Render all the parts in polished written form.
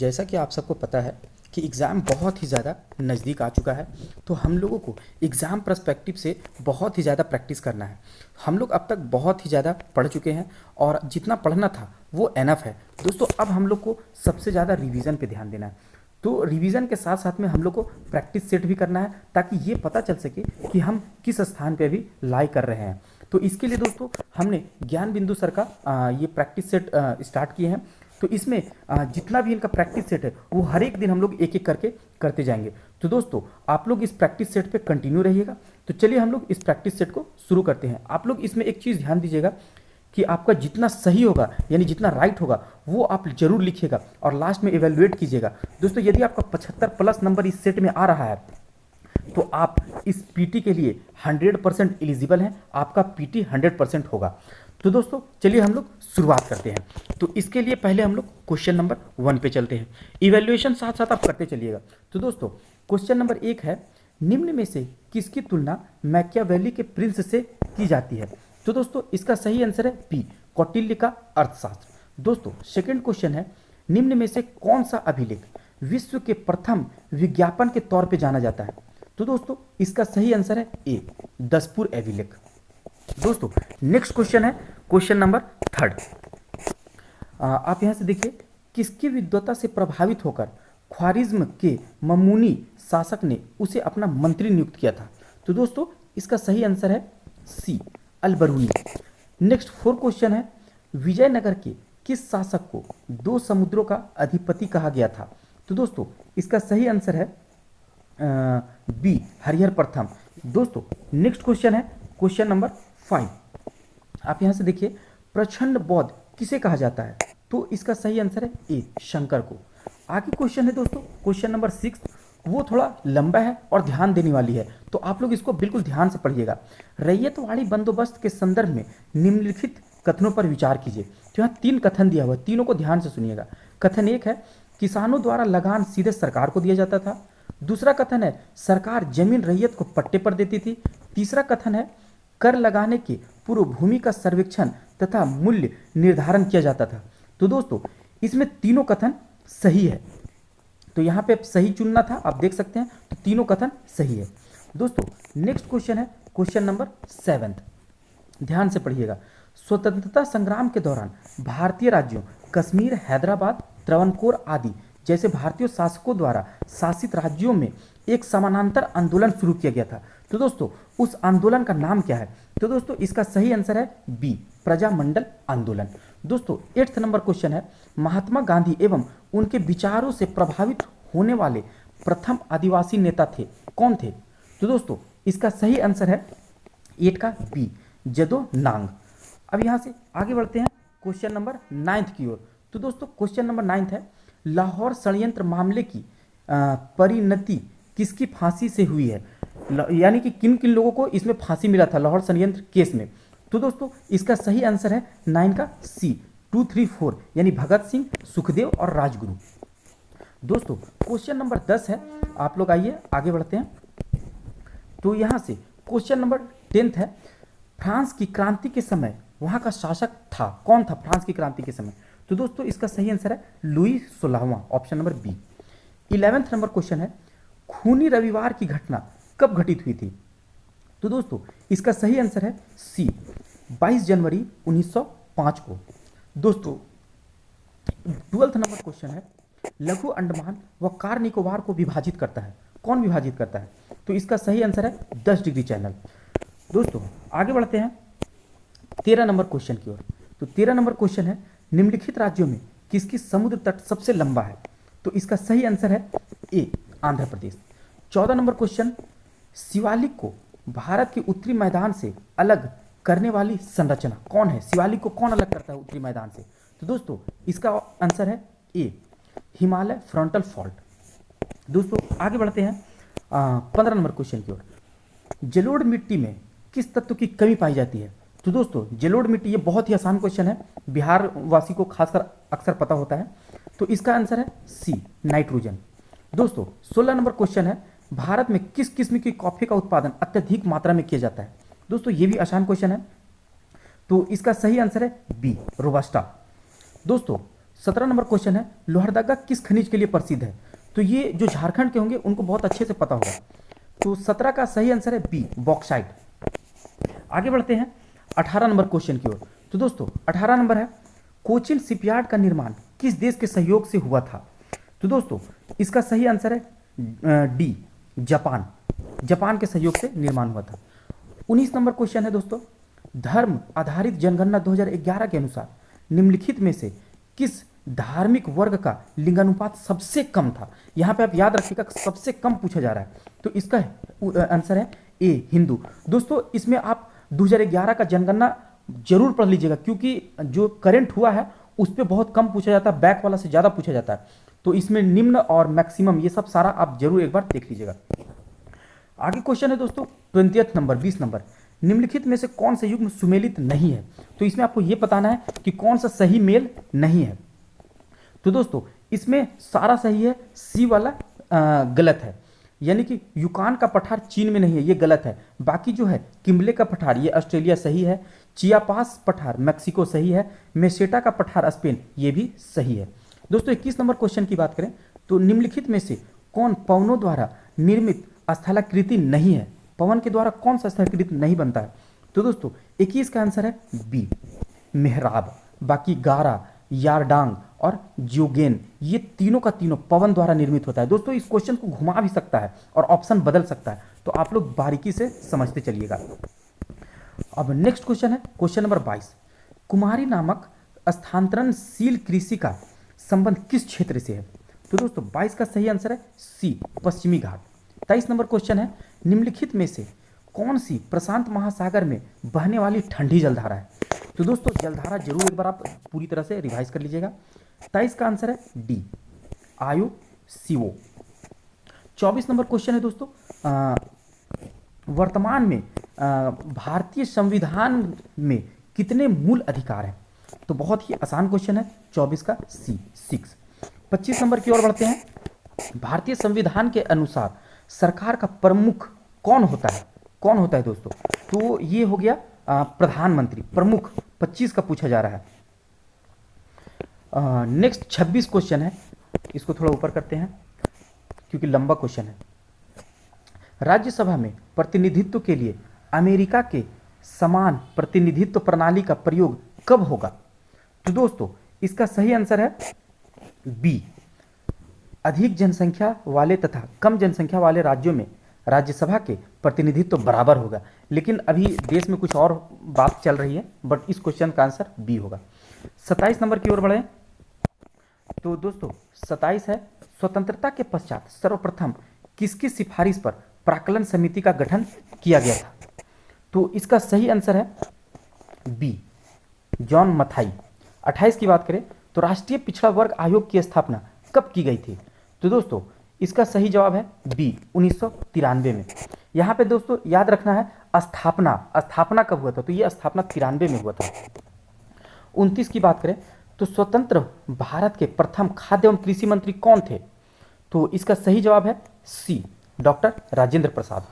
जैसा कि आप सबको पता है कि एग्ज़ाम बहुत ही ज़्यादा नज़दीक आ चुका है, तो हम लोगों को एग्ज़ाम पर्सपेक्टिव से बहुत ही ज़्यादा प्रैक्टिस करना है। हम लोग अब तक बहुत ही ज़्यादा पढ़ चुके हैं और जितना पढ़ना था वो एनफ है। दोस्तों अब हम लोग को सबसे ज़्यादा रिवीजन पे ध्यान देना है। तो रिवीजन के साथ साथ में हम लोग को प्रैक्टिस सेट भी करना है ताकि ये पता चल सके कि हम किस स्थान पे अभी लाई कर रहे हैं। तो इसके लिए दोस्तों हमने ज्ञान बिंदु सर का ये प्रैक्टिस सेट स्टार्ट किए हैं। तो इसमें जितना भी इनका प्रैक्टिस सेट है वो हर एक दिन हम लोग एक एक करके करते जाएंगे। तो दोस्तों आप लोग इस प्रैक्टिस सेट पे कंटिन्यू रहिएगा। तो चलिए हम लोग इस प्रैक्टिस सेट को शुरू करते हैं। आप लोग इसमें एक चीज़ ध्यान दीजिएगा कि आपका जितना सही होगा यानी जितना राइट होगा वो आप जरूर लिखिएगा और लास्ट में इवेलुएट कीजिएगा। दोस्तों यदि आपका 75 प्लस नंबर इस सेट में आ रहा है तो आप इस पीटी के लिए 100% एलिजिबल हैं, आपका पीटी 100% होगा। तो दोस्तों चलिए हम लोग शुरुआत करते हैं। तो इसके लिए पहले हम लोग क्वेश्चन नंबर 1 पे चलते हैं। इवैल्यूएशन साथ साथ आप करते चलिएगा। तो दोस्तों क्वेश्चन नंबर 1 है, निम्न में से किसकी तुलना मैकियावेली के प्रिंस से की जाती है? तो दोस्तों इसका सही आंसर है बी, कौटिल्य का अर्थशास्त्र। दोस्तों सेकंड क्वेश्चन है, निम्न में से कौन सा अभिलेख विश्व के प्रथम विज्ञापन के तौर पे जाना जाता है? तो दोस्तों इसका सही आंसर है ए, दसपुर अभिलेख। दोस्तों नेक्स्ट क्वेश्चन है क्वेश्चन नंबर 3। आप यहां से देखिए, किसकी विद्वता से प्रभावित होकर ख्वारिज्म के ममूनी शासक ने उसे अपना मंत्री नियुक्त किया था? तो दोस्तों इसका सही आंसर है सी, अलबरूनी। नेक्स्ट 4 क्वेश्चन है, विजयनगर के किस शासक को 2 समुद्रों का अधिपति कहा गया था? तो दोस्तों इसका सही आंसर है बी, हरिहर प्रथम। दोस्तों नेक्स्ट क्वेश्चन है क्वेश्चन नंबर 5। आप यहां से देखिए, प्रचंड बौद्ध किसे कहा जाता है? तो इसका सही आंसर है ए, शंकर को। आगे क्वेश्चन है दोस्तों क्वेश्चन नंबर 6, वो थोड़ा लंबा है और ध्यान देने वाली है, तो आप लोग इसको बिल्कुल ध्यान से पढ़िएगा। रैयतवाड़ी बंदोबस्त के संदर्भ में निम्नलिखित कथनों पर विचार कीजिए। तो यहाँ 3 कथन दिया हुआ है, तीनों को ध्यान से सुनिएगा। कथन 1 है, किसानों द्वारा लगान सीधे सरकार को दिया जाता था। दूसरा कथन है, सरकार जमीन रैयत को पट्टे पर देती थी। तीसरा कथन है, कर लगाने के पूर्व भूमि का सर्वेक्षण तथा मूल्य निर्धारण किया जाता था। तो दोस्तों इसमें तीनों कथन सही है, तो यहाँ पे सही चुनना था, आप देख सकते हैं। तो तीनों कथन सही है। दोस्तों नेक्स्ट क्वेश्चन है क्वेश्चन नंबर 7, ध्यान से पढ़िएगा। स्वतंत्रता संग्राम के दौरान भारतीय राज्यों कश्मीर, हैदराबाद, त्रावणकोर आदि जैसे भारतीय शासकों द्वारा शासित राज्यों में एक समानांतर आंदोलन शुरू किया गया था। तो दोस्तों उस आंदोलन का नाम क्या है? तो दोस्तों इसका सही आंसर है बी, प्रजामंडल आंदोलन। दोस्तों 8th नंबर क्वेश्चन है, महात्मा गांधी एवं उनके विचारों से प्रभावित होने वाले प्रथम आदिवासी नेता थे, कौन थे? तो दोस्तों इसका सही आंसर है 8 का बी, जदो नांग। अब यहां से आगे बढ़ते हैं क्वेश्चन नंबर 9 की ओर। तो दोस्तों क्वेश्चन नंबर 9 है, लाहौर षड्यंत्र मामले की परिणति किसकी फांसी से हुई है? यानी कि किन किन लोगों को इसमें फांसी मिला था लाहौर षड्यंत्र केस में? तो दोस्तों इसका सही आंसर है 9 का सी, 2, 3, 4 यानी भगत सिंह, सुखदेव और राजगुरु। दोस्तों क्वेश्चन नंबर 10 है, आप लोग आइए आगे बढ़ते हैं। तो यहां से क्वेश्चन नंबर 10 है, फ्रांस की क्रांति के समय वहां का शासक था, कौन था फ्रांस की क्रांति के समय? तो दोस्तों इसका सही आंसर है लुई 16वां, option number B. 11th number question है, खूनी रविवार की घटना कब घटित हुई थी? तो दोस्तों इसका सही आंसर है सी, 22 जनवरी 1905 को। दोस्तों 12th नंबर क्वेश्चन है, लघु अंडमान व कार निकोबार को विभाजित करता है, कौन विभाजित करता है? तो इसका सही आंसर है 10 डिग्री चैनल। दोस्तों आगे बढ़ते हैं 13 नंबर क्वेश्चन की ओर। तो 13 नंबर क्वेश्चन है, निम्नलिखित राज्यों में किसकी समुद्र तट सबसे लंबा है? तो इसका सही आंसर है ए, आंध्र प्रदेश। 14 नंबर क्वेश्चन, शिवालिक को भारत के उत्तरी मैदान से अलग करने वाली संरचना कौन है? शिवालिक को कौन अलग करता है उत्तरी मैदान से? तो दोस्तों इसका आंसर है ए, हिमालय फ्रंटल फॉल्ट। दोस्तों आगे बढ़ते हैं 15 नंबर क्वेश्चन की ओर। जलोढ़ मिट्टी में किस तत्व की कमी पाई जाती है? तो दोस्तों जलोढ़ मिट्टी, ये बहुत ही आसान क्वेश्चन है, बिहार वासी को खासकर अक्सर पता होता है। तो इसका आंसर है सी, नाइट्रोजन। दोस्तों 16 नंबर क्वेश्चन है, भारत में किस किस्म की कॉफी का उत्पादन अत्यधिक मात्रा में किया जाता है? दोस्तों ये भी आसान क्वेश्चन है, तो इसका सही आंसर है बी, रोबस्टा। दोस्तों 17 नंबर क्वेश्चन है, लोहरदगा किस खनिज के लिए प्रसिद्ध है? तो ये जो झारखंड के होंगे उनको बहुत अच्छे से पता होगा। तो 17 का सही आंसर है बी, बॉक्साइट। आगे बढ़ते हैं 18 नंबर क्वेश्चन की ओर। तो दोस्तों 18 नंबर है, कोचिन शिपयार्ड का निर्माण किस देश के सहयोग से हुआ था? तो दोस्तों इसका सही आंसर है डी, जापान। जापान के सहयोग से निर्माण हुआ था। 19 नंबर क्वेश्चन है दोस्तों, धर्म आधारित जनगणना 2011 के अनुसार निम्नलिखित में से किस धार्मिक वर्ग का लिंगानुपात सबसे कम था? यहां पे आप याद रखिएगा सबसे कम पूछा जा रहा है, तो इसका आंसर है ए, हिंदू। दोस्तों इसमें आप 2011 का जनगणना जरूर पढ़ लीजिएगा, क्योंकि जो करंट हुआ है उस पर बहुत कम पूछा जाता है, बैक वाला से ज़्यादा पूछा जाता है। तो इसमें निम्न और मैक्सिमम ये सब सारा आप जरूर एक बार देख लीजिएगा। आगे क्वेश्चन है दोस्तों 20 नंबर, 20 नंबर, निम्नलिखित में से कौन सा युग्म सुमेलित नहीं है? तो इसमें आपको यह बताना है कि कौन सा सही मेल नहीं है। तो दोस्तों इसमें सारा सही है, सी वाला गलत है, यानी कि यूकान का पठार चीन में नहीं है, ये गलत है। बाकी जो है किम्बले का पठार ये ऑस्ट्रेलिया सही है, चियापास पठार मैक्सिको सही है, मेसेटा का पठार स्पेन ये भी सही है। दोस्तों 21 नंबर क्वेश्चन की बात करें तो निम्नलिखित में से कौन पवनों द्वारा निर्मित स्थलाकृति नहीं है? पवन के द्वारा कौन सा स्थलाकृति नहीं बनता है? तो दोस्तों 21 का आंसर है बी, मेहराब। बाकी गारा, यारडांग और ज्योगेन ये तीनों का तीनों पवन द्वारा निर्मित होता है। दोस्तों इस क्वेश्चन को घुमा भी सकता है और ऑप्शन बदल सकता है, तो आप लोग बारीकी से समझते चलिएगा। अब नेक्स्ट क्वेश्चन है क्वेश्चन नंबर 22, कुमारी नामक स्थानांतरणशील कृषि का संबंध किस क्षेत्र से है? तो दोस्तों 22 का सही आंसर है सी, पश्चिमी घाट। 23 नंबर क्वेश्चन है, निम्नलिखित में से कौन सी प्रशांत महासागर में बहने वाली ठंडी जलधारा है? तो दोस्तों जलधारा जरूर एक बार आप पूरी तरह से रिवाइज कर लीजिएगा। 23 का आंसर है डी, आयु सीओ। 24 नंबर क्वेश्चन है दोस्तों, वर्तमान में भारतीय संविधान में कितने मूल अधिकार हैं? तो बहुत ही आसान क्वेश्चन है, 24 का सी, 6। 25 नंबर की ओर बढ़ते हैं, भारतीय संविधान के अनुसार सरकार का प्रमुख कौन होता है? कौन होता है दोस्तों? तो ये हो गया प्रधानमंत्री, प्रमुख 25 का पूछा जा रहा है। नेक्स्ट 26 क्वेश्चन है, इसको थोड़ा ऊपर करते हैं क्योंकि लंबा क्वेश्चन है। राज्यसभा में प्रतिनिधित्व के लिए अमेरिका के समान प्रतिनिधित्व प्रणाली का प्रयोग कब होगा? तो दोस्तों इसका सही आंसर है बी, अधिक जनसंख्या वाले तथा कम जनसंख्या वाले राज्यों में राज्यसभा के प्रतिनिधित्व बराबर होगा। लेकिन अभी देश में कुछ और बात चल रही है, बट इस क्वेश्चन का आंसर बी होगा। 27 नंबर की ओर बढ़े तो दोस्तों 27 है, स्वतंत्रता के पश्चात सर्वप्रथम किसकी सिफारिश पर प्राक्कलन समिति का गठन किया गया था? तो इसका सही आंसर है बी, जॉन मथाई। 28 की बात करें तो राष्ट्रीय पिछड़ा वर्ग आयोग की स्थापना कब की गई थी? तो दोस्तों इसका सही जवाब है बी, 1993 में। यहाँ पे दोस्तों याद रखना है स्थापना कब हुआ था? तो ये स्थापना 93 में हुआ था। 29 की बात करें तो स्वतंत्र भारत के प्रथम खाद्य एवं कृषि मंत्री कौन थे? तो इसका सही जवाब है सी, डॉक्टर राजेंद्र प्रसाद।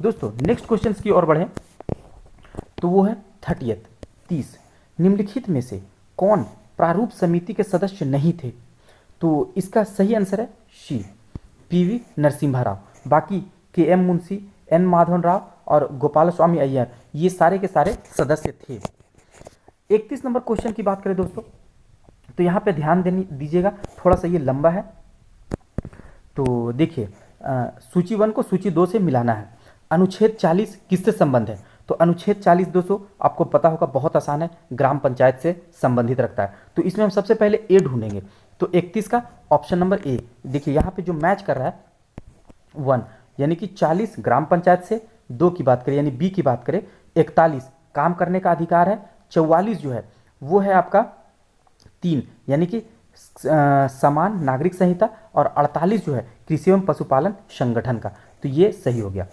दोस्तों नेक्स्ट क्वेश्चन की ओर बढ़े तो वो है 30, निम्नलिखित में से कौन प्रारूप समिति के सदस्य नहीं थे? तो इसका सही आंसर है सी, पीवी नरसिम्हा राव। बाकी के एम मुंशी, एन माधवन राव और गोपाल स्वामी अय्यर ये सारे के सारे सदस्य थे। 31 नंबर क्वेश्चन की बात करें दोस्तों तो यहाँ पे ध्यान दीजिएगा, थोड़ा सा ये लंबा है। तो देखिए सूची 1 को सूची 2 से मिलाना है। अनुच्छेद 40 किससे संबंध है? तो अनुच्छेद 40 दोस्तों आपको पता होगा, बहुत आसान है, ग्राम पंचायत से संबंधित रखता है। तो इसमें हम सबसे पहले ए ढूंढेंगे। तो 31 का ऑप्शन नंबर ए, देखिए यहाँ पे जो मैच कर रहा है 1, यानी कि 40 ग्राम पंचायत से, 2 की बात करें यानी बी की बात करें 41 काम करने का अधिकार है, 44 जो है वो है आपका 3 यानी कि समान नागरिक संहिता, और 48 जो है कृषि एवं पशुपालन संगठन का। तो ये सही हो गया।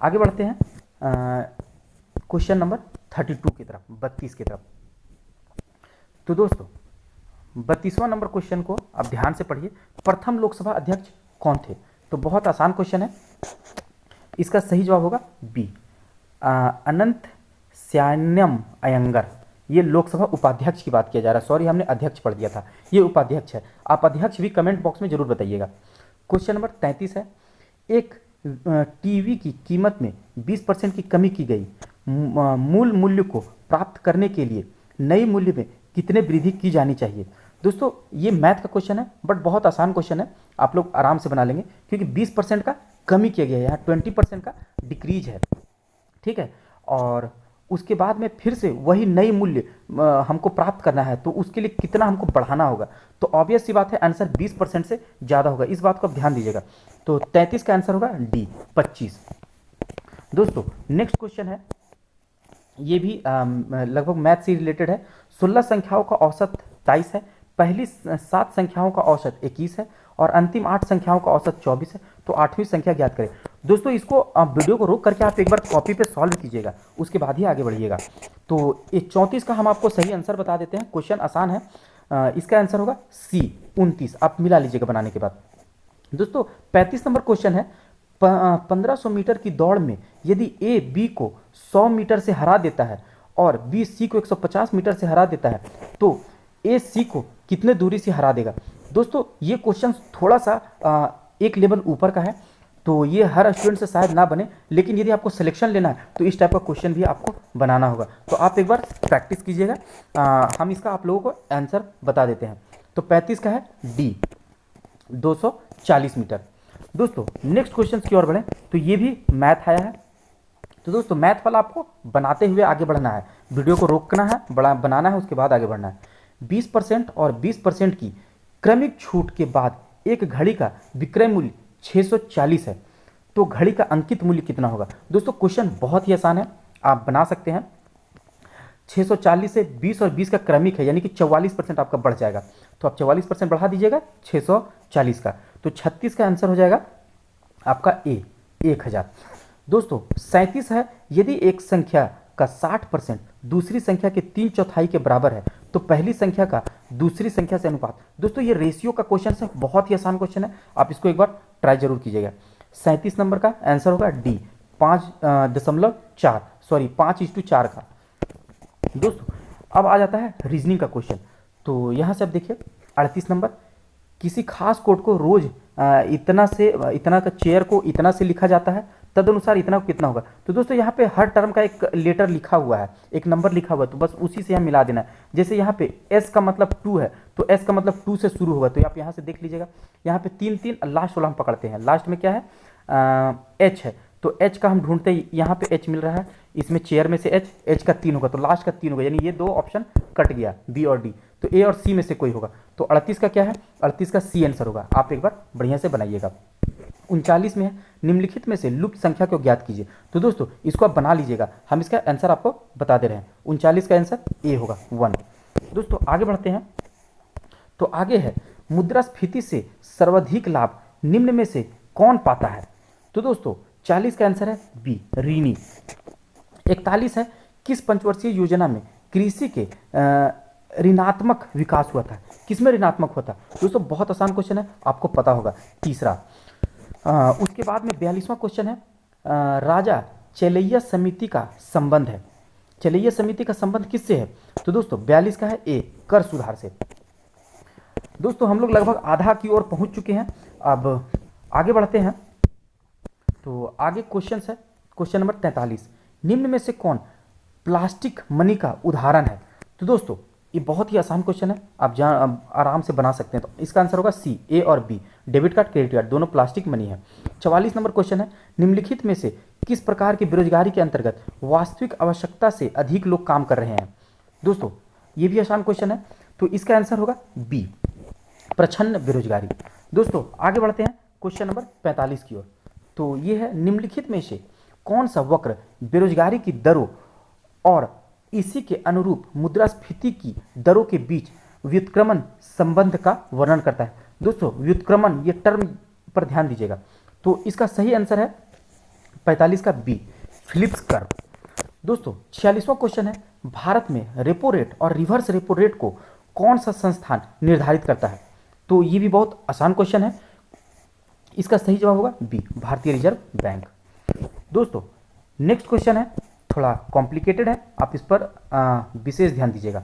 आगे बढ़ते हैं क्वेश्चन नंबर 32 की तरफ, 32 की तरफ। तो दोस्तों 32वां नंबर क्वेश्चन को आप ध्यान से पढ़िए, प्रथम लोकसभा अध्यक्ष कौन थे? तो बहुत आसान क्वेश्चन है, इसका सही जवाब होगा बी, अनंत श्यान्यम अयंगर। ये लोकसभा उपाध्यक्ष की बात किया जा रहा है, सॉरी हमने अध्यक्ष पढ़ दिया था, ये उपाध्यक्ष है। आप अध्यक्ष भी कमेंट बॉक्स में जरूर बताइएगा। क्वेश्चन नंबर 33 है, एक टीवी की कीमत में 20% की कमी की गई, मूल मूल्य को प्राप्त करने के लिए नई मूल्य में कितने वृद्धि की जानी चाहिए। दोस्तों ये मैथ का क्वेश्चन है, बट बहुत आसान क्वेश्चन है, आप लोग आराम से बना लेंगे, क्योंकि 20% का कमी किया गया है, यहाँ 20% का डिक्रीज है, ठीक है। और उसके बाद में फिर से वही नई मूल्य हमको प्राप्त करना है, तो उसके लिए कितना हमको बढ़ाना होगा। तो ऑब्वियस सी बात है, आंसर 20% से ज़्यादा होगा, इस बात को आप ध्यान दीजिएगा। तो 33 का आंसर होगा डी 25। दोस्तों नेक्स्ट क्वेश्चन है, ये भी लगभग मैथ से रिलेटेड है। 16 संख्याओं का औसत 23 है, पहली 7 संख्याओं का औसत 21 है और अंतिम 8 संख्याओं का औसत 24 है, तो 8वीं संख्या ज्ञात करें। दोस्तों इसको आप वीडियो को रोक करके आप एक बार कॉपी पे सॉल्व कीजिएगा, उसके बाद ही आगे बढ़िएगा। तो ये 34 का हम आपको सही आंसर बता देते हैं, क्वेश्चन आसान है। इसका आंसर होगा सी 29, आप मिला लीजिएगा बनाने के बाद। दोस्तों 35 नंबर क्वेश्चन है, 1500 मीटर की दौड़ में यदि ए बी को 100 मीटर से हरा देता है और बी सी को 150 मीटर से हरा देता है, तो ए सी को कितने दूरी से हरा देगा। दोस्तों ये क्वेश्चन थोड़ा सा एक लेवल ऊपर का है, तो ये हर स्टूडेंट से शायद ना बने, लेकिन यदि आपको सिलेक्शन लेना है तो इस टाइप का क्वेश्चन भी आपको बनाना होगा। तो आप एक बार प्रैक्टिस कीजिएगा, हम इसका आप लोगों को आंसर बता देते हैं। तो 35 का है डी 240 मीटर। दोस्तों नेक्स्ट क्वेश्चन की ओर बढ़ें, तो ये भी मैथ आया है। तो दोस्तों मैथ वाला आपको बनाते हुए आगे बढ़ना है, वीडियो को रोकना है, बनाना है, उसके बाद आगे बढ़ना है। 20% और 20% की क्रमिक छूट के बाद एक घड़ी का विक्रय मूल्य 640 है, तो घड़ी का अंकित मूल्य कितना होगा। दोस्तों क्वेश्चन बहुत ही आसान है, आप बना सकते हैं। 640 से 20 और 20 का क्रमिक है, यानी कि 44% आपका बढ़ जाएगा, तो आप 44% बढ़ा दीजिएगा 640 का, तो 36 का आंसर हो जाएगा आपका ए 1000। दोस्तों 37 है, यदि एक संख्या का 60% दूसरी संख्या के 3/4 के बराबर है, तो पहली संख्या का दूसरी संख्या से अनुपात। दोस्तों ये रेशियो का क्वेश्चन है, बहुत ही आसान क्वेश्चन है, आप इसको एक बार ट्राई जरूर कीजिएगा। 37 नंबर का आंसर होगा डी 5.4 सॉरी 5:4 का। दोस्तों अब आ जाता है रीजनिंग का क्वेश्चन, तो यहाँ से आप देखिए 38 नंबर, किसी खास कोड को रोज इतना से इतना का चेयर को इतना से लिखा जाता है, तदनुसार इतना को कितना होगा। तो दोस्तों यहाँ पे हर टर्म का एक लेटर लिखा हुआ है, एक नंबर लिखा हुआ है, तो बस उसी से यहाँ मिला देना है। जैसे यहाँ पे S का मतलब 2 है, तो S का मतलब 2 से शुरू होगा, तो आप यहाँ से देख लीजिएगा। यहाँ पे 3 लास्ट वाला हम पकड़ते हैं, लास्ट में क्या है H है, तो H का हम ढूंढते हैं, यहाँ पे H मिल रहा है, इसमें चेयर में से H का 3 होगा, तो लास्ट का 3 होगा, यानी ये 2 ऑप्शन कट गया, बी और डी, तो ए और सी में से कोई होगा। तो 38 का क्या है, 38 का सी आंसर होगा। आप एक बार बढ़िया से बनाइएगा। 39 में है, निम्नलिखित में से लुप्त संख्या को ज्ञात कीजिए। तो दोस्तों इसको आप बना लीजिएगा, हम इसका आंसर आपको बता दे रहे हैं। 39 का आंसर ए होगा 1। दोस्तों आगे बढ़ते हैं, तो आगे है मुद्रास्फीति से सर्वाधिक लाभ निम्न में से कौन पाता है। तो दोस्तों 40 का आंसर है बी ऋणी। 41 है, किस पंचवर्षीय योजना में कृषि के ऋणात्मक विकास हुआ था। किसमें ऋणात्मक हुआ था। दोस्तों बहुत आसान क्वेश्चन है, आपको पता होगा, तीसरा। उसके बाद में 42वां क्वेश्चन है, राजा चेलैया समिति का संबंध है। चेलैया समिति का संबंध किससे है। तो दोस्तों 42 का है ए कर सुधार से। दोस्तों हम लोग लगभग आधा की ओर पहुंच चुके हैं, अब आगे बढ़ते हैं। तो आगे क्वेश्चन है, क्वेश्चन नंबर 43, निम्न में से कौन प्लास्टिक मनी का उदाहरण है। तो दोस्तों ये बहुत ही आसान क्वेश्चन है, आप आराम से बना सकते हैं। तो इसका आंसर होगा सी ए और B, debit card credit card दोनों प्लास्टिक मनी है। 44 नंबर क्वेश्चन है, निम्नलिखित में से किस प्रकार की बेरोजगारी के अंतर्गत वास्तविक आवश्यकता से अधिक लोग काम कर रहे हैं। दोस्तों ये भी आसान क्वेश्चन है, तो इसका आंसर होगा बी प्रच्छन्न बेरोजगारी। दोस्तों आगे बढ़ते हैं क्वेश्चन नंबर 45 की ओर। तो ये है, निम्नलिखित में से कौन सा वक्र बेरोजगारी की दरों और इसी के अनुरूप मुद्रास्फीति की दरों के बीच व्युत्क्रमण संबंध का वर्णन करता है। दोस्तों व्युत्क्रमण ये टर्म पर ध्यान दीजिएगा। तो इसका सही आंसर है 45 का बी फिलिप्स कर्व। दोस्तों 46वां क्वेश्चन है, भारत में रेपो रेट और रिवर्स रेपो रेट को कौन सा संस्थान निर्धारित करता है। तो ये भी बहुत आसान क्वेश्चन है, इसका सही जवाब होगा बी भारतीय रिजर्व बैंक। दोस्तों नेक्स्ट क्वेश्चन है थोड़ा कॉम्प्लिकेटेड है, आप इस पर विशेष ध्यान दीजिएगा।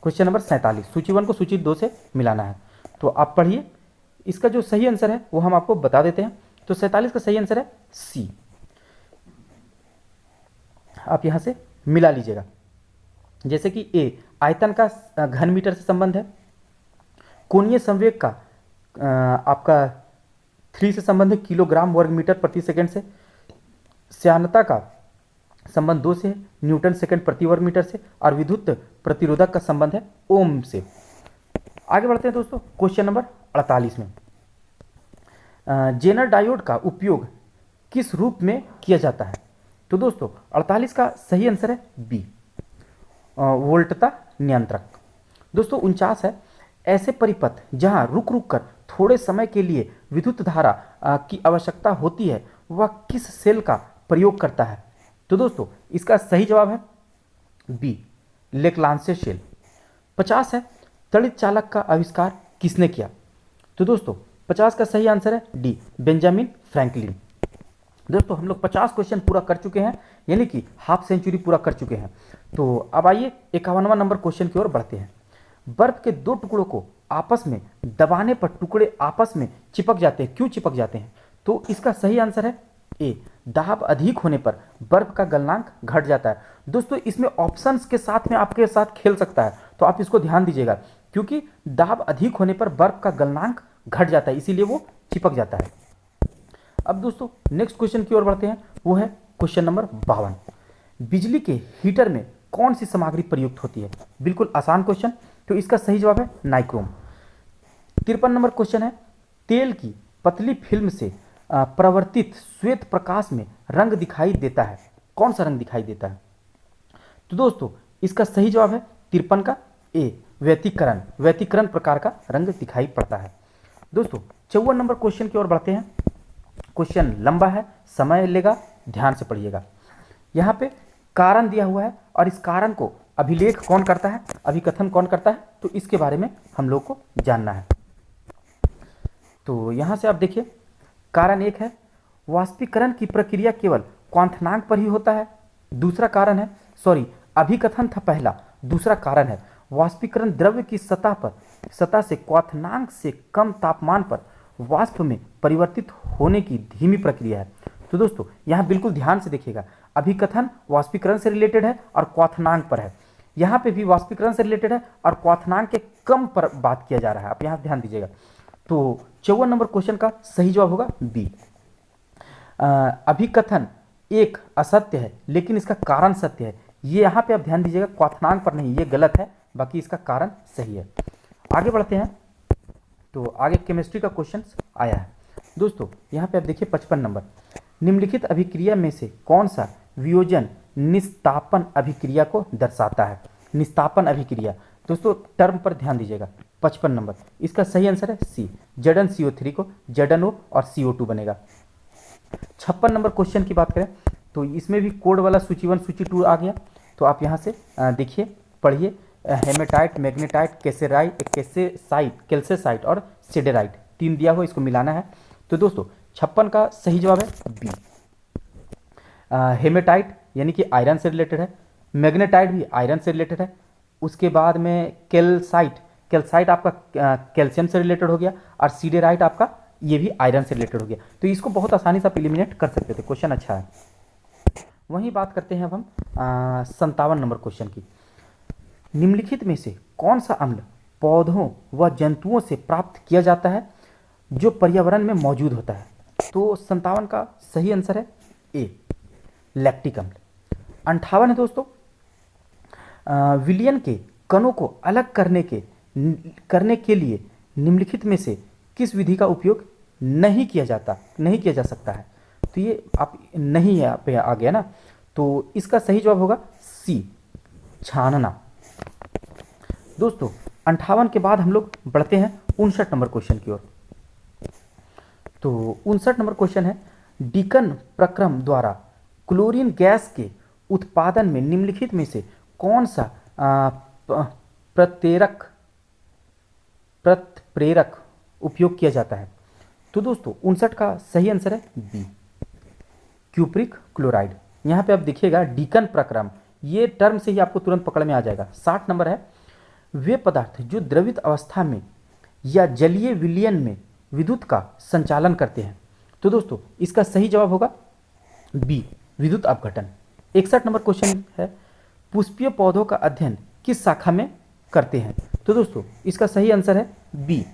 क्वेश्चन नंबर 47, सूची 1 को सूची 2 से मिलाना है, तो आप पढ़िए। इसका जो सही आंसर है वो हम आपको बता देते हैं। तो 47 का सही आंसर है सी। आप यहाँ से मिला लीजिएगा। जैसे कि ए आयतन का घन मीटर से संबंध है, कोणीय संवेग का आपका 3 से संबंध है, किलोग्राम वर्ग मीटर प्रति सेकंड से, श्यानता का संबंध 2 से है, न्यूटन सेकंड प्रति वर्ग मीटर से, और विद्युत प्रतिरोधक का संबंध है ओम से। आगे बढ़ते हैं दोस्तों क्वेश्चन नंबर 48 में। जेनर डायोड का उपयोग किस रूप में किया जाता है? तो दोस्तों 48 का सही आंसर है बी, वोल्टता नियंत्रक। दोस्तों 49 है, ऐसे परिपथ जहां रुक रुक कर थोड़े समय के लिए विद्युत धारा की आवश्यकता होती है वह किस सेल का प्रयोग करता है? तो दोस्तों इसका सही जवाब है बी, लेक्लांसे सेल। 50 है, तड़ित चालक का आविष्कार किसने किया? तो दोस्तों 50 का सही आंसर है डी, बेंजामिन फ्रैंकलिन। दोस्तों हम लोग 50 क्वेश्चन पूरा कर चुके हैं, यानी कि हाफ सेंचुरी पूरा कर चुके हैं। तो अब आइए 51वां नंबर क्वेश्चन की ओर बढ़ते हैं। बर्फ के दो टुकड़ों को आपस में दबाने पर टुकड़े आपस में चिपक जाते हैं, क्यों चिपक जाते हैं? तो इसका सही आंसर है ए, दाब अधिक होने पर बर्फ का गलनांक घट जाता है। दोस्तों इसमें ऑप्शंस के साथ में आपके साथ खेल सकता है, तो आप इसको ध्यान दीजिएगा, क्योंकि दाब अधिक होने पर बर्फ का गलनांक घट जाता है, इसीलिए वो चिपक जाता है। अब दोस्तों नेक्स्ट क्वेश्चन की ओर बढ़ते हैं, वो है क्वेश्चन नंबर 52। बिजली के हीटर में कौन सी सामग्री प्रयुक्त होती है? बिल्कुल आसान क्वेश्चन, तो इसका सही जवाब है नाइक्रोम। 53 नंबर क्वेश्चन है, तेल की पतली फिल्म से प्रवर्तित श्वेत प्रकाश में रंग दिखाई देता है, कौन सा रंग दिखाई देता है? तो दोस्तों इसका सही जवाब है 53 का ए, व्यतिकरण, व्यतिकरण प्रकार का रंग दिखाई पड़ता है। दोस्तों 54 नंबर क्वेश्चन की ओर बढ़ते हैं। क्वेश्चन लंबा है, समय लेगा, ध्यान से पढ़िएगा। यहाँ पे कारण दिया हुआ है और इस कारण को अभिलेख कौन करता है, अभिकथन कौन करता है, तो इसके बारे में हम लोग को जानना है। तो यहाँ से आप देखिए, कारण 1 है, वाष्पीकरण की प्रक्रिया केवल क्वांथनांक पर ही होता है। दूसरा कारण है, सॉरी अभिकथन था पहला, दूसरा कारण है वाष्पीकरण द्रव्य की सतह से क्वांथनांक से कम तापमान पर वाष्प में परिवर्तित होने की धीमी प्रक्रिया है। तो दोस्तों यहाँ बिल्कुल ध्यान से देखिएगा, अभिकथन वाष्पीकरण से रिलेटेड है और क्वांथनांक पर है। यहाँ पे भी वाष्पीकरण से रिलेटेड है और क्वांथनांक के कम पर बात किया जा रहा है, आप यहाँ ध्यान दीजिएगा। तो 54 नंबर क्वेश्चन का सही जवाब होगा बी। अभिकथन एक असत्य है लेकिन इसका कारण सत्य है, ये यहाँ पे आप ध्यान दीजिएगा, क्वांथनांक पर नहीं, ये गलत है, बाकी इसका कारण सही है। आगे बढ़ते हैं, तो आगे केमिस्ट्री का क्वेश्चन आया है। दोस्तों यहाँ पे आप देखिए 55 नंबर, निम्नलिखित अभिक्रिया में से कौन सा वियोजन निस्तापन अभिक्रिया को दर्शाता है? निस्तापन अभिक्रिया, दोस्तों टर्म पर ध्यान दीजिएगा। 55 नंबर, इसका सही आंसर है सी, ZnCO3 को ZnO और CO2 बनेगा। 56 नंबर क्वेश्चन की बात करें तो इसमें भी कोड वाला सूची 1 सूची 2 आ गया, तो आप यहाँ से देखिए पढ़िए, हेमेटाइट, मैग्नेटाइट, कैल्सेसाइट और सिडेराइट 3 दिया हुआ, इसको मिलाना है। तो दोस्तों 56 का सही जवाब है बी। हेमेटाइट यानी कि आयरन से रिलेटेड है, मैग्नेटाइट भी आयरन से रिलेटेड है, उसके बाद में कैल्साइट आपका कैल्शियम से रिलेटेड हो गया, और सिडेराइट आपका ये भी आयरन से रिलेटेड हो गया। तो इसको बहुत आसानी से आप एलिमिनेट कर सकते थे, क्वेश्चन अच्छा है। वहीं बात करते हैं अब हम 57 नंबर क्वेश्चन की। निम्नलिखित में से कौन सा अम्ल पौधों व जंतुओं से प्राप्त किया जाता है जो पर्यावरण में मौजूद होता है? तो 57 का सही आंसर है ए, लैक्टिक अम्ल। 58 है दोस्तों, विलियन के कणों को अलग करने के लिए निम्नलिखित में से किस विधि का उपयोग नहीं किया जा सकता है? तो ये आप नहीं है पे आ गया ना, तो इसका सही जवाब होगा सी, छानना। दोस्तों 58 के बाद हम लोग बढ़ते हैं 59 नंबर क्वेश्चन की ओर। तो 59 नंबर क्वेश्चन है, डिकन प्रक्रम द्वारा क्लोरीन गैस के उत्पादन में निम्नलिखित में से कौन सा प्रेरक उपयोग किया जाता है? तो दोस्तों 59 का सही आंसर है बी, क्यूप्रिक क्लोराइड, यहाँ पे आप देखिएगा डीकन प्रक्रम, ये टर्म से ही आपको तुरंत पकड़ में आ जाएगा। 60 नंबर है वे पदार्थ जो द्रवित अवस्था में या जलीय विलयन में विद्युत का संचालन करते हैं। तो दोस्तों इसका सही जवाब होगा बी, विद्युत अपघटन। 61 नंबर क्वेश्चन है पुष्पीय पौधों का अध्ययन किस शाखा में करते हैं। तो दोस्तों इसका सही आंसर है बी,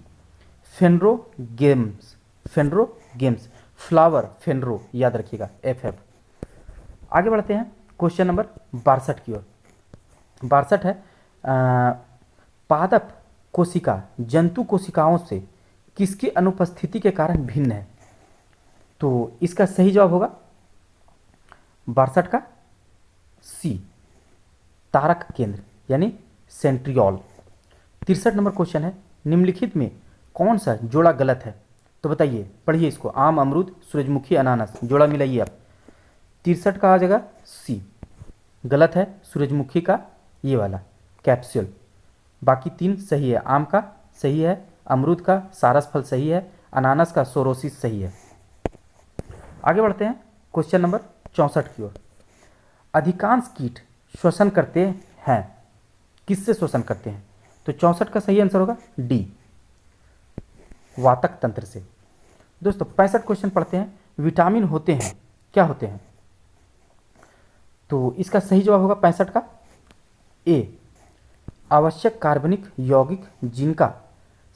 फेनरोगेम्स। फेनरोगेम्स, फ्लावर फेनरो, याद रखिएगा FF। आगे बढ़ते हैं क्वेश्चन नंबर 62 की ओर। 62 है पादप कोशिका जंतु कोशिकाओं से किसकी अनुपस्थिति के कारण भिन्न है। तो इसका सही जवाब होगा 62 का सी, तारक केंद्र यानी सेंट्रियोल। 63 नंबर क्वेश्चन है निम्नलिखित में कौन सा जोड़ा गलत है। तो बताइए, पढ़िए इसको, आम अमरूद सूरजमुखी अनानास, जोड़ा मिलाइए आप। 63 का आ जाएगा सी, गलत है सूरजमुखी का ये वाला कैप्सूल, बाकी 3 सही है। आम का सही है, अमरूद का सारस फल सही है, अनानास का सोरोसिस सही है। आगे बढ़ते हैं क्वेश्चन नंबर 64 की ओर। अधिकांश कीट श्वसन करते हैं, किससे श्वसन करते हैं। तो 64 का सही आंसर होगा डी, वातक तंत्र से। दोस्तों 65 क्वेश्चन पढ़ते हैं, विटामिन होते हैं, क्या होते हैं। तो इसका सही जवाब होगा 65 का ए, आवश्यक कार्बनिक यौगिक जिनका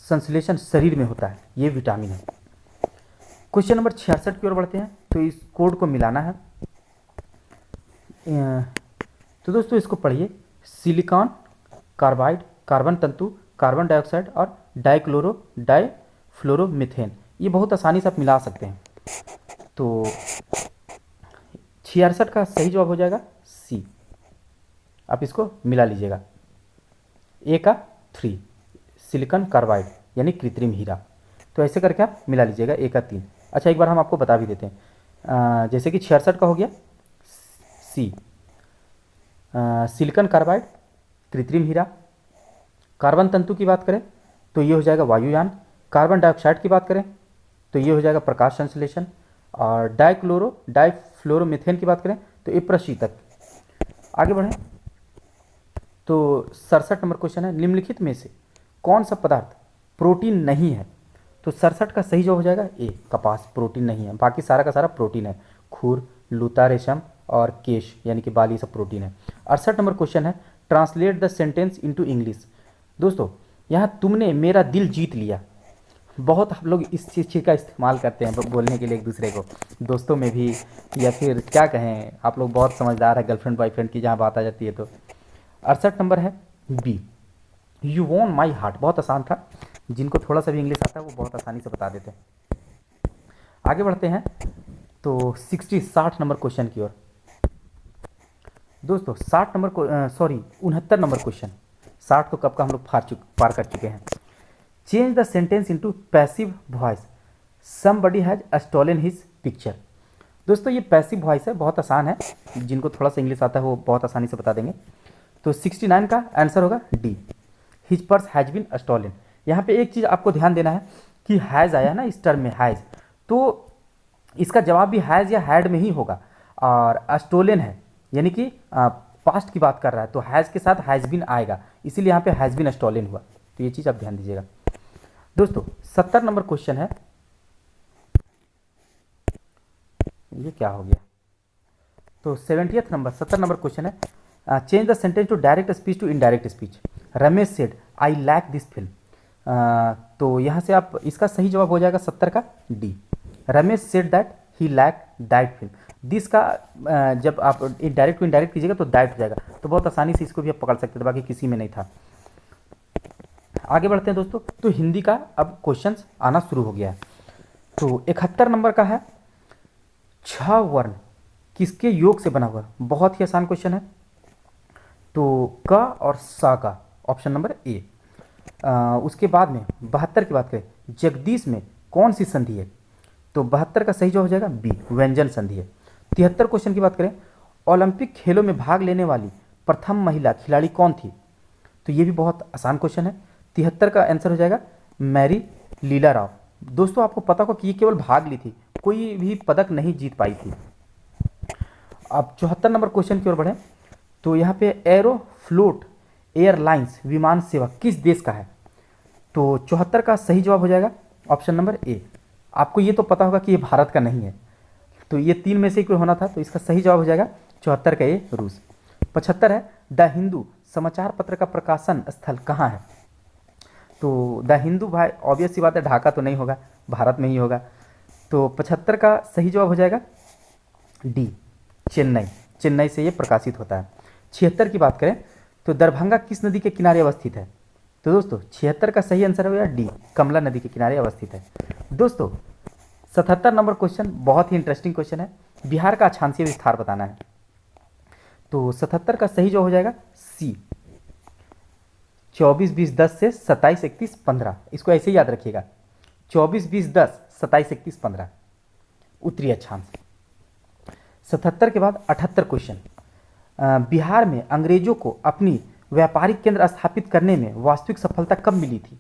संश्लेषण शरीर में होता है, ये विटामिन है। क्वेश्चन नंबर 66 की ओर बढ़ते हैं। तो इस कोड को मिलाना है। तो दोस्तों इसको पढ़िए, सिलिकॉन कार्बाइड, कार्बन तंतु, कार्बन डाइऑक्साइड और डाइफ्लोरोमीथेन, ये बहुत आसानी से आप मिला सकते हैं। तो 66 का सही जवाब हो जाएगा सी, आप इसको मिला लीजिएगा। ए का 3, सिलिकॉन कार्बाइड यानी कृत्रिम हीरा, तो ऐसे करके आप मिला लीजिएगा। ए का 3। अच्छा एक बार हम आपको बता भी देते हैं, जैसे कि 66 का हो गया सी, सिलिकॉन कार्बाइड कृत्रिम हीरा, कार्बन तंतु की बात करें तो ये हो जाएगा वायुयान, कार्बन डाइऑक्साइड की बात करें तो ये हो जाएगा प्रकाश संश्लेषण, और डाइफ्लोरोमीथेन की बात करें तो ये प्रशीतक। आगे बढ़ें तो 67 नंबर क्वेश्चन है निम्नलिखित में से कौन सा पदार्थ प्रोटीन नहीं है। तो 67 का सही जवाब हो जाएगा ए, कपास प्रोटीन नहीं है, बाकी सारा का सारा प्रोटीन है। खूर, लूता, रेशम और केश यानी कि बाल, ये सब प्रोटीन है। 68 नंबर क्वेश्चन है translate the sentence into English. दोस्तों यहाँ तुमने मेरा दिल जीत लिया, बहुत आप लोग इस चीज़ का इस्तेमाल करते हैं बोलने के लिए एक दूसरे को, दोस्तों में भी, या फिर क्या कहें, आप लोग बहुत समझदार है गर्लफ्रेंड बॉयफ्रेंड की जहाँ बात आ जाती है। तो 68 नंबर है B, you won my heart, बहुत आसान था, जिनको थोड़ा सा भी इंग्लिश आता है वो बहुत आसानी से बता देते हैं। आगे बढ़ते हैं तो 60 नंबर क्वेश्चन की ओर। दोस्तों 69 नंबर क्वेश्चन, 60 तो कब का हम लोग पार कर चुके हैं। Change the sentence into passive voice, somebody has stolen his picture. दोस्तों ये पैसिव वॉइस है, बहुत आसान है, जिनको थोड़ा सा इंग्लिश आता है वो बहुत आसानी से बता देंगे। तो 69 का आंसर होगा D, his purse has been stolen. यहाँ पे एक चीज़ आपको ध्यान देना है कि हैज़ आया ना इस टर्म में, हैज़, तो इसका जवाब भी हैज़ या हैड में ही होगा, और स्टोलन है यानी कि पास्ट की बात कर रहा है, तो हैज़ के साथ हैज़ बीन आएगा, इसीलिए यहाँ पे हैज़ बीन स्टोलन हुआ। तो ये चीज़ आप ध्यान दीजिएगा। दोस्तों 70 नंबर क्वेश्चन है, ये क्या हो गया, तो 70 नंबर क्वेश्चन है change the sentence to direct speech to indirect speech. Ramesh said I like this film. तो यहाँ से आप, इसका सही जवाब हो जाएगा 70 का D, Ramesh said that he like that film. This का जब आप डायरेक्ट टू इनडायरेक्ट कीजिएगा तो दैट हो जाएगा, तो बहुत आसानी से इसको भी आप पकड़ सकते थे, बाकी किसी में नहीं था। आगे बढ़ते हैं दोस्तों, तो हिंदी का अब क्वेश्चंस आना शुरू हो गया है। तो 71 नंबर का है 6 वर्ण किसके योग से बना हुआ है, बहुत ही आसान क्वेश्चन है। तो क और सा का ऑप्शन नंबर ए। उसके बाद में 72 की बात करें, जगदीश में कौन सी संधि है। तो 72 का सही जवाब हो जाएगा बी, व्यंजन संधि है। 73 क्वेश्चन की बात करें, ओलंपिक खेलों में भाग लेने वाली प्रथम महिला खिलाड़ी कौन थी। तो ये भी बहुत आसान क्वेश्चन है। 73 का आंसर हो जाएगा मैरी लीला राव। दोस्तों आपको पता हो कि ये केवल भाग ली थी, कोई भी पदक नहीं जीत पाई थी। अब 74 नंबर क्वेश्चन की ओर बढ़ें तो यहाँ पे एरोफ्लोट एयरलाइंस विमान सेवा किस देश का है? तो 74 का सही जवाब हो जाएगा ऑप्शन नंबर ए। आपको ये तो पता होगा कि ये भारत का नहीं है, तो ये तीन में से कोई होना था, तो इसका सही जवाब हो जाएगा 74 का ए रूस। 75 है द हिंदू समाचार पत्र का प्रकाशन स्थल कहाँ है? तो द हिंदू भाई ऑब्वियस सी बात है ढाका तो नहीं होगा, भारत में ही होगा। तो 75 का सही जवाब हो जाएगा डी चेन्नई। चेन्नई से ये प्रकाशित होता है। 76 की बात करें तो दरभंगा किस नदी के किनारे अवस्थित है? तो दोस्तों 76 का सही आंसर होगा डी कमला नदी के किनारे अवस्थित है। दोस्तों 77 नंबर क्वेश्चन बहुत ही इंटरेस्टिंग क्वेश्चन है, बिहार का अक्षांशीय विस्तार बताना है। तो 77 का सही जवाब हो जाएगा सी 24 20 10 से 27 31 15। इसको ऐसे ही याद रखिएगा 24 20 10 27 31 15 उत्तरी अक्षांश। 77 के बाद 78 क्वेश्चन, बिहार में अंग्रेजों को अपनी व्यापारिक केंद्र स्थापित करने में वास्तविक सफलता कब मिली थी?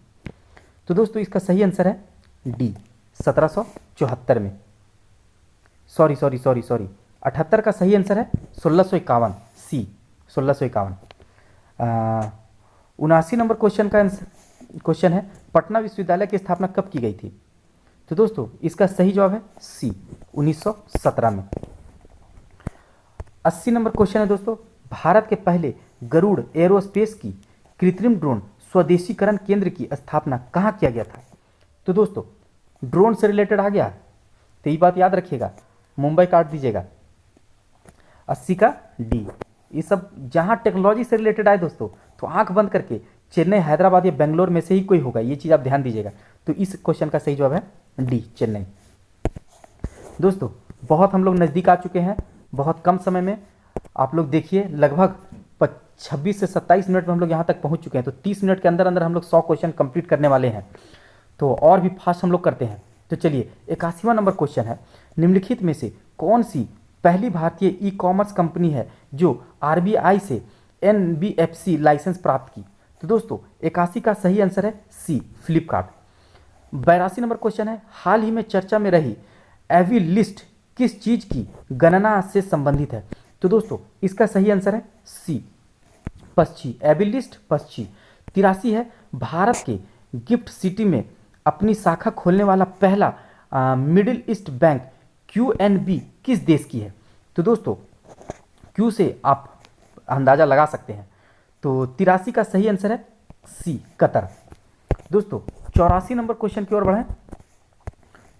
तो दोस्तों इसका सही आंसर है डी 1774 में। सॉरी 78 का सही आंसर है 1651 सी 1651। 79 नंबर क्वेश्चन का क्वेश्चन है पटना विश्वविद्यालय की स्थापना कब की गई थी? तो दोस्तों इसका सही जवाब है सी 1917 में। 80 नंबर क्वेश्चन है दोस्तों, भारत के पहले गरुड़ एरोस्पेस की कृत्रिम ड्रोन स्वदेशीकरण केंद्र की स्थापना कहाँ किया गया था? तो दोस्तों ड्रोन से रिलेटेड आ गया तो ये बात याद रखिएगा, मुंबई काट दीजिएगा। 80 का डी। ये सब जहाँ टेक्नोलॉजी से रिलेटेड आए दोस्तों तो आंख बंद करके चेन्नई हैदराबाद या बेंगलोर में से ही कोई होगा, ये चीज़ आप ध्यान दीजिएगा। तो इस क्वेश्चन का सही जवाब है डी चेन्नई। दोस्तों बहुत हम लोग नज़दीक आ चुके हैं, बहुत कम समय में आप लोग देखिए लगभग 26 से 27 मिनट में हम लोग यहाँ तक पहुँच चुके हैं। तो 30 मिनट के अंदर अंदर हम लोग 100 क्वेश्चन कंप्लीट करने वाले हैं, तो और भी फास्ट हम लोग करते हैं। तो चलिए 81वां नंबर क्वेश्चन है, निम्नलिखित में से कौन सी पहली भारतीय ई कॉमर्स कंपनी है जो आरबीआई से एनबीएफसी लाइसेंस प्राप्त की? तो दोस्तों 81 का सही आंसर है सी फ्लिपकार्ट। 82 नंबर क्वेश्चन है, हाल ही में चर्चा में रही एवी लिस्ट किस चीज़ की गणना से संबंधित है? तो दोस्तों इसका सही आंसर है सी पक्षी, एवी लिस्ट पक्षी। 83 है, भारत के गिफ्ट सिटी में अपनी शाखा खोलने वाला पहला मिडिल ईस्ट बैंक क्यूएनबी किस देश की है? तो दोस्तों क्यू से आप अंदाज़ा लगा सकते हैं, तो 83 का सही आंसर है सी कतर। दोस्तों 84 नंबर क्वेश्चन की ओर बढ़ें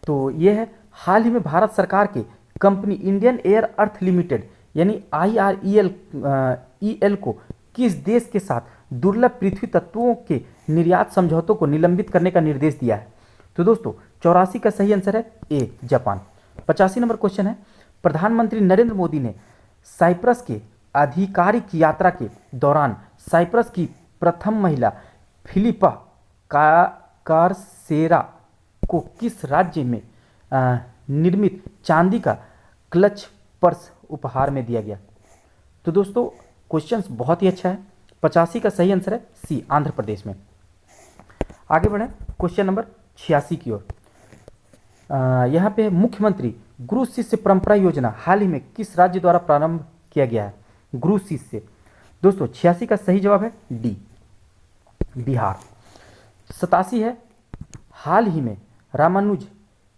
तो ये है, हाल ही में भारत सरकार के कंपनी इंडियन एयर अर्थ लिमिटेड यानी IREL को किस देश के साथ दुर्लभ पृथ्वी तत्वों के निर्यात समझौतों को निलंबित करने का निर्देश दिया है? तो दोस्तों 84 का सही आंसर है ए जापान। 85 नंबर क्वेश्चन है, प्रधानमंत्री नरेंद्र मोदी ने साइप्रस के आधिकारिक यात्रा के दौरान साइप्रस की प्रथम महिला फिलिपा कारसेरा को किस राज्य में निर्मित चांदी का क्लच पर्स उपहार में दिया गया? तो दोस्तों क्वेश्चन बहुत ही अच्छा है, 85 का सही आंसर है सी आंध्र प्रदेश में। आगे बढ़ें क्वेश्चन नंबर 86 की ओर। यहाँ पे मुख्यमंत्री गुरु शिष्य परंपरा योजना हाल ही में किस राज्य द्वारा प्रारंभ किया गया है? गुरु शिष्य। दोस्तों 86 का सही जवाब है डी बिहार। 87 है, हाल ही में रामानुज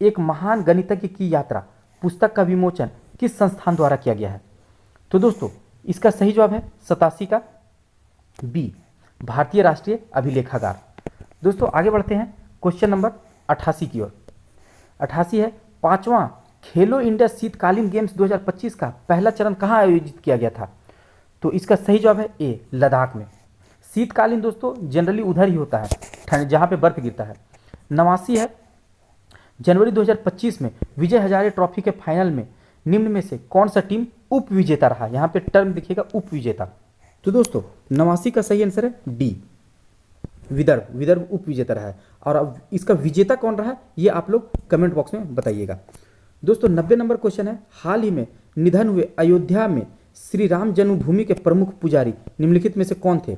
एक महान गणितज्ञ की यात्रा पुस्तक का विमोचन किस संस्थान द्वारा किया गया है? तो दोस्तों इसका सही जवाब है 87 का बी भारतीय राष्ट्रीय अभिलेखागार। दोस्तों आगे बढ़ते हैं क्वेश्चन नंबर 88 की ओर। 88 है, पांचवां खेलो इंडिया शीतकालीन गेम्स 2025 का पहला चरण कहाँ आयोजित किया गया था? तो इसका सही जवाब है ए लद्दाख में। शीतकालीन दोस्तों जनरली उधर ही होता है, ठंड जहाँ पे बर्फ गिरता है। 89 है, जनवरी 2025 में विजय हजारे ट्रॉफी के फाइनल में निम्न में से कौन सा टीम उप विजेता रहा? यहाँ पे टर्म दिखेगा उप विजेता। तो दोस्तों 89 का सही आंसर है डी विदर्भ उप विजेता रहा है। और अब इसका विजेता कौन रहा ये आप लोग कमेंट बॉक्स में बताइएगा। दोस्तों 90 नंबर क्वेश्चन है, हाल ही में निधन हुए अयोध्या में श्री राम जन्मभूमि के प्रमुख पुजारी निम्नलिखित में से कौन थे?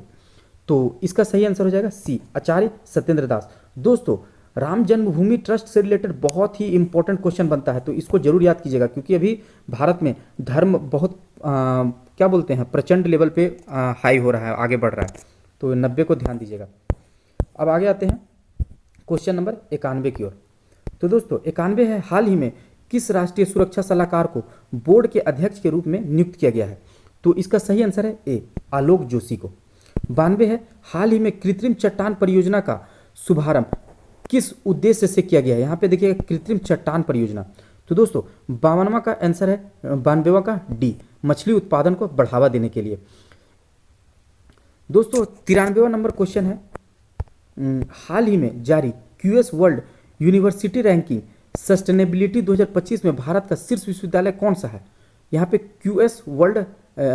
तो इसका सही आंसर हो जाएगा सी आचार्य सत्येंद्र दास। दोस्तों राम जन्मभूमि ट्रस्ट से रिलेटेड बहुत ही इंपॉर्टेंट क्वेश्चन बनता है, तो इसको जरूर याद कीजिएगा, क्योंकि अभी भारत में धर्म बहुत क्या बोलते हैं, प्रचंड लेवल पे हाई हो रहा है, आगे बढ़ रहा है, तो 90 को ध्यान दीजिएगा। अब आगे आते हैं क्वेश्चन नंबर 91 की ओर। तो दोस्तों 91 है, हाल ही में किस राष्ट्रीय सुरक्षा सलाहकार को बोर्ड के अध्यक्ष के रूप में नियुक्त किया गया है? तो इसका सही आंसर है ए, आलोक जोशी को। 92 है, हाल ही में कृत्रिम चट्टान परियोजना का शुभारंभ किस उद्देश्य से किया गया है? यहाँ पे देखिएगा कृत्रिम चट्टान परियोजना। तो दोस्तों 52वां का आंसर है, 92वां का डी, मछली उत्पादन को बढ़ावा देने के लिए। दोस्तों 93वां नंबर क्वेश्चन है, हाल ही में जारी QS world university ranking sustainability 2025 में भारत का शीर्ष विश्वविद्यालय कौन सा है? यहाँ पे क्यूएस वर्ल्ड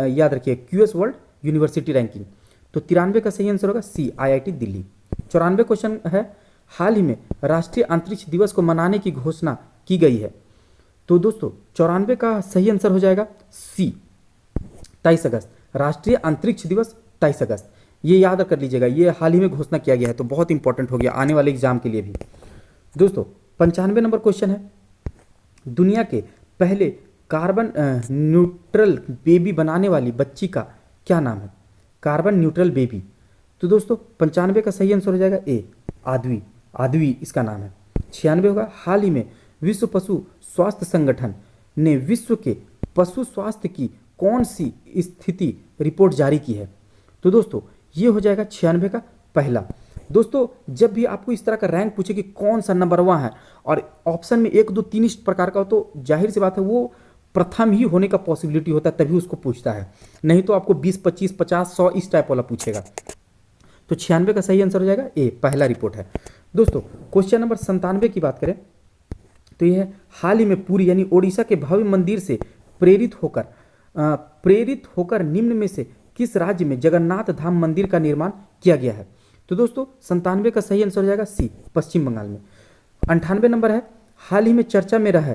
याद रखिए, क्यूएस वर्ल्ड यूनिवर्सिटी रैंकिंग। तो 93 का सही आंसर होगा सी, आईआईटी दिल्ली। 94 क्वेश्चन है, हाल ही में राष्ट्रीय अंतरिक्ष दिवस को मनाने की घोषणा की गई है। तो दोस्तों 94 का सही आंसर हो जाएगा सी, 23 अगस्त, राष्ट्रीय अंतरिक्ष दिवस 23 अगस्त। ये याद कर लीजिएगा, ये हाल ही में घोषणा किया गया है, तो बहुत इंपॉर्टेंट हो गया आने वाले एग्जाम के लिए भी। दोस्तों 95 नंबर क्वेश्चन है, दुनिया के पहले कार्बन न्यूट्रल बेबी बनाने वाली बच्ची का क्या नाम है? Carbon neutral baby. तो दोस्तों 95 का सही आंसर हो जाएगा ए, आदवी, आदवी इसका नाम है। 96 होगा, हाल ही में विश्व पशु स्वास्थ्य संगठन ने विश्व के पशु स्वास्थ्य की कौन सी स्थिति रिपोर्ट जारी की है? तो दोस्तों ये हो जाएगा 96 का पहला। दोस्तों जब भी आपको इस तरह का रैंक पूछे कि कौन सा नंबर 1 है और ऑप्शन में 1 2 3 इस प्रकार का हो, तो जाहिर सी बात है वो प्रथम ही होने का पॉसिबिलिटी होता है, तभी उसको पूछता है, नहीं तो आपको 20 25 50 100 इस टाइप वाला पूछेगा। तो 96 का सही आंसर हो जाएगा ए, पहला रिपोर्ट है। दोस्तों क्वेश्चन नंबर 97 की बात करें तो यह है, हाल ही में पुरी यानी ओडिशा के भव्य मंदिर से प्रेरित होकर निम्न में से किस राज्य में जगन्नाथ धाम मंदिर का निर्माण किया गया है? तो दोस्तों 97 का सही आंसर हो जाएगा सी, पश्चिम बंगाल में। 98 नंबर है, हाल ही में चर्चा में रहा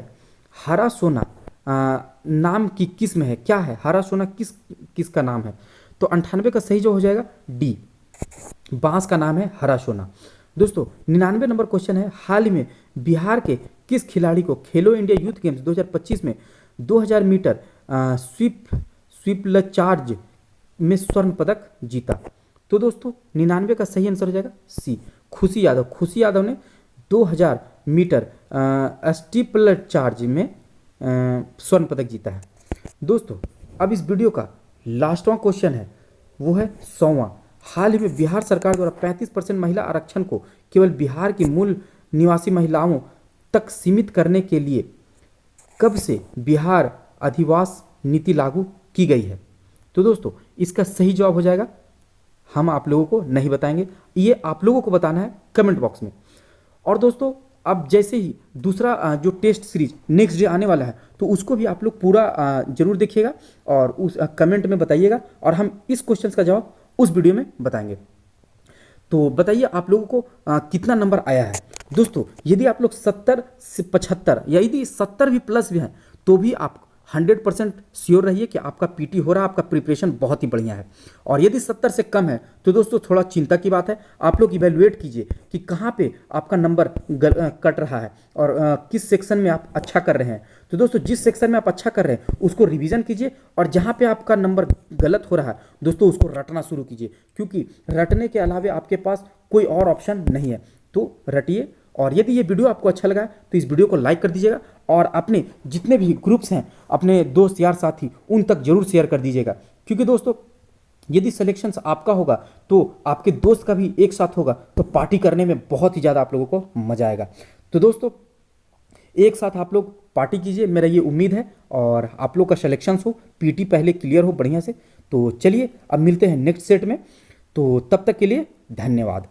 हरा सोना नाम की किस्म है, क्या है हरा सोना, किसका नाम है? तो 98 का सही जो हो जाएगा डी, बांस का नाम है हरा सोना। दोस्तों 99 नंबर क्वेश्चन है, हाल ही में बिहार के किस खिलाड़ी को खेलो इंडिया यूथ गेम्स 2025 में 2000 मीटर स्वीपलचार्ज में स्वर्ण पदक जीता? तो दोस्तों 99 का सही आंसर हो जाएगा सी, खुशी यादव। खुशी यादव ने 2000 मीटर स्टीपलचार्ज में स्वर्ण पदक जीता है। दोस्तों अब इस वीडियो का लास्टवां क्वेश्चन है, वो है 100वां, हाल ही में बिहार सरकार द्वारा 35% महिला आरक्षण को केवल बिहार की मूल निवासी महिलाओं तक सीमित करने के लिए कब से बिहार अधिवास नीति लागू की गई है? तो दोस्तों इसका सही जवाब हो जाएगा, हम आप लोगों को नहीं बताएंगे, ये आप लोगों को बताना है कमेंट बॉक्स में। और दोस्तों अब जैसे ही दूसरा जो टेस्ट सीरीज नेक्स्ट डे आने वाला है, तो उसको भी आप लोग पूरा जरूर देखिएगा और उस कमेंट में बताइएगा, और हम इस क्वेश्चन का जवाब उस वीडियो में बताएंगे। तो बताइए आप लोगों को कितना नंबर आया है। दोस्तों यदि आप लोग 70 से 75 या यदि 70 भी प्लस भी हैं, तो भी आप 100% श्योर रहिए कि आपका पीटी हो रहा है, आपका प्रिपरेशन बहुत ही बढ़िया है। और यदि 70 से कम है तो दोस्तों थोड़ा चिंता की बात है, आप लोग इवैल्यूएट कीजिए कि कहाँ पे आपका नंबर कट रहा है और किस सेक्शन में आप अच्छा कर रहे हैं। तो दोस्तों जिस सेक्शन में आप अच्छा कर रहे हैं उसको रिवीजन कीजिए, और जहाँ पे आपका नंबर गलत हो रहा है दोस्तों उसको रटना शुरू कीजिए, क्योंकि रटने के अलावे आपके पास कोई और ऑप्शन नहीं है। तो रटिए, और यदि ये वीडियो आपको अच्छा लगा तो इस वीडियो को लाइक कर दीजिएगा, और अपने जितने भी ग्रुप्स हैं, अपने दोस्त यार साथी, उन तक जरूर शेयर कर दीजिएगा, क्योंकि दोस्तों यदि सिलेक्शंस आपका होगा तो आपके दोस्त का भी एक साथ होगा, तो पार्टी करने में बहुत ही ज़्यादा आप लोगों को मज़ा आएगा। तो दोस्तों एक साथ आप लोग पार्टी कीजिए, मेरा ये उम्मीद है, और आप लोग का सिलेक्शंस हो, पीटी पहले क्लियर हो बढ़िया से। तो चलिए अब मिलते हैं नेक्स्ट सेट में, तो तब तक के लिए धन्यवाद।